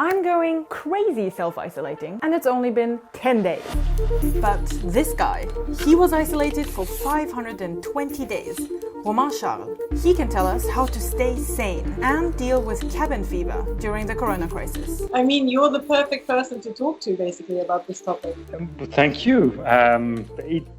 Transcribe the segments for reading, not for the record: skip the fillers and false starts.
I'm going crazy self-isolating, and it's only been 10 days. But this guy, he was isolated for 520 days. Romain Charles. He can tell us how to stay sane and deal with cabin fever during the corona crisis. I mean, you're the perfect person to talk to, basically, about this topic. Thank you.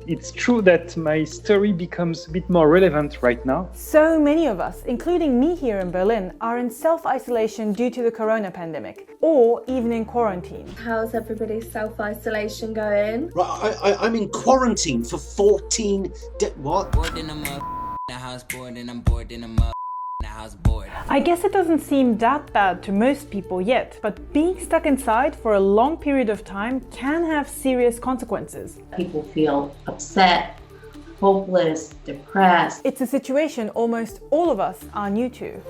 It's true that my story becomes a bit more relevant right now. So many of us, including me here in Berlin, are in self-isolation due to the corona pandemic, or even in quarantine. How's everybody's self-isolation going? Right, I'm in quarantine for 14 days. What? Bored in the house, bored and I'm bored in the house, bored. I guess it doesn't seem that bad to most people yet, but being stuck inside for a long period of time can have serious consequences. People feel upset, hopeless, depressed. It's a situation almost all of us are new to.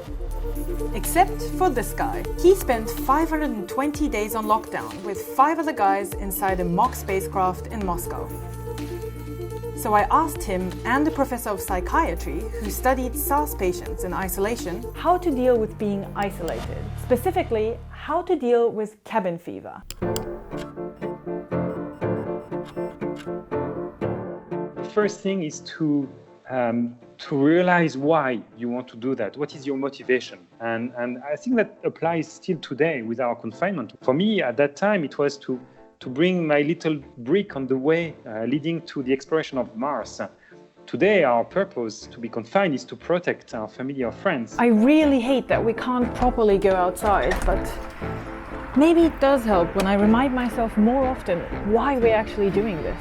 Except for this guy. He spent 520 days on lockdown with 5 other guys inside a mock spacecraft in Moscow. So I asked him and a professor of psychiatry who studied SARS patients in isolation how to deal with being isolated. Specifically, how to deal with cabin fever. The first thing is to realize why you want to do that. What is your motivation? And I think that applies still today with our confinement. For me, at that time, it was to bring my little brick on the way leading to the exploration of Mars. Today, our purpose to be confined is to protect our family or friends. I really hate that we can't properly go outside, but maybe it does help when I remind myself more often why we're actually doing this.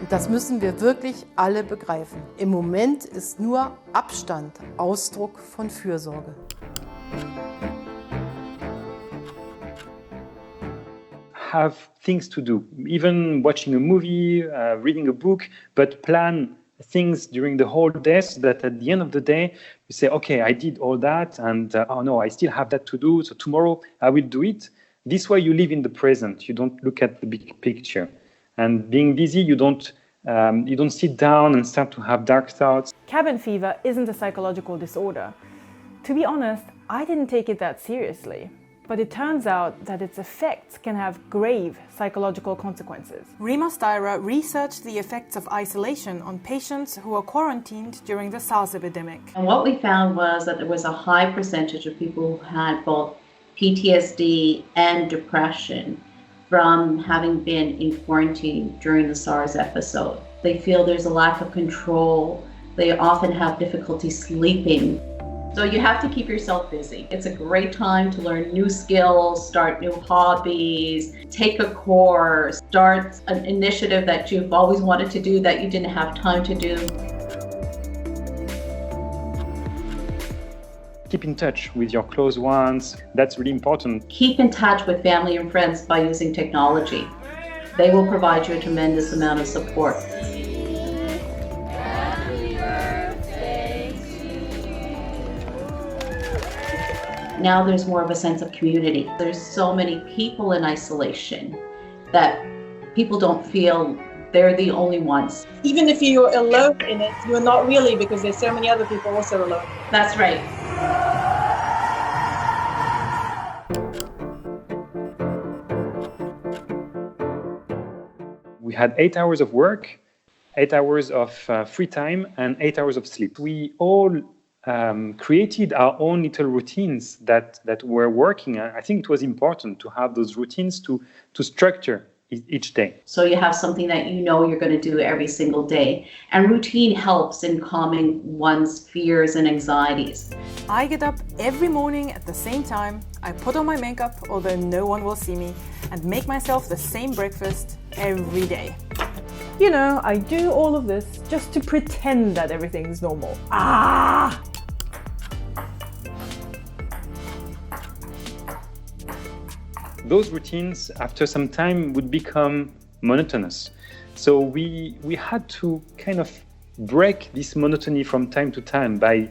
Das müssen wir wirklich alle begreifen. Im Moment ist nur Abstand Ausdruck von Fürsorge. Have things to do, even watching a movie, reading a book, but plan things during the whole day so that at the end of the day, you say, okay, I did all that and oh no, I still have that to do. So tomorrow I will do it. This way you live in the present. You don't look at the big picture. And being busy, you don't sit down and start to have dark thoughts. Cabin fever isn't a psychological disorder. To be honest, I didn't take it that seriously. But it turns out that its effects can have grave psychological consequences. Rima Styra researched the effects of isolation on patients who were quarantined during the SARS epidemic. And what we found was that there was a high percentage of people who had both PTSD and depression from having been in quarantine during the SARS episode. They feel there's a lack of control. They often have difficulty sleeping. So you have to keep yourself busy. It's a great time to learn new skills, start new hobbies, take a course, start an initiative that you've always wanted to do that you didn't have time to do. Keep in touch with your close ones. That's really important. Keep in touch with family and friends by using technology. They will provide you a tremendous amount of support. Now there's more of a sense of community. There's so many people in isolation that people don't feel they're the only ones. Even if you're alone in it, you're not really, because there's so many other people also alone. That's right. We had 8 hours of work, 8 hours of free time, and 8 hours of sleep. We all created our own little routines that were working. I think it was important to have those routines to structure each day. So you have something that you know you're going to do every single day. And routine helps in calming one's fears and anxieties. I get up every morning at the same time. I put on my makeup, although no one will see me, and make myself the same breakfast every day. You know, I do all of this just to pretend that everything's normal. Those routines, after some time, would become monotonous. So we had to kind of break this monotony from time to time by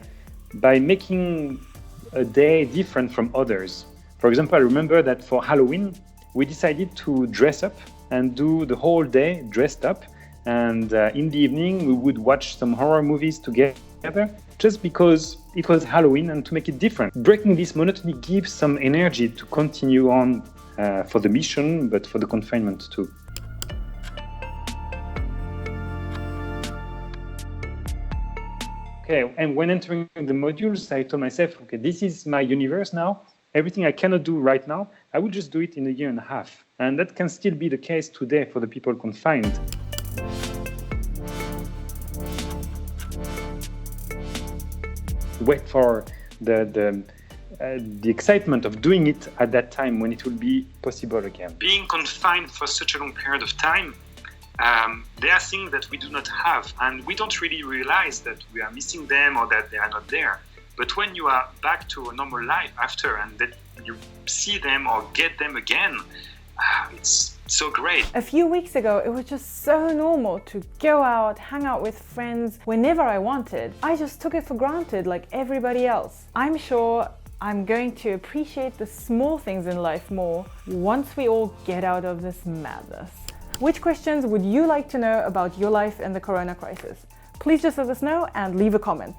making a day different from others. For example, I remember that for Halloween, we decided to dress up and do the whole day dressed up. And in the evening, we would watch some horror movies together, just because it was Halloween and to make it different. Breaking this monotony gives some energy to continue on for the mission, but for the confinement too. Okay, and when entering the modules, I told myself, okay, this is my universe now. Everything I cannot do right now, I will just do it in a year and a half. And that can still be the case today for the people confined. Wait for the excitement of doing it at that time when it will be possible again. Being confined for such a long period of time, there are things that we do not have, and we don't really realize that we are missing them or that they are not there. But when you are back to a normal life after and that you see them or get them again, it's so great. A few weeks ago, it was just so normal to go out, hang out with friends whenever I wanted. I just took it for granted like everybody else. I'm sure I'm going to appreciate the small things in life more once we all get out of this madness. Which questions would you like to know about your life in the corona crisis? Please just let us know and leave a comment.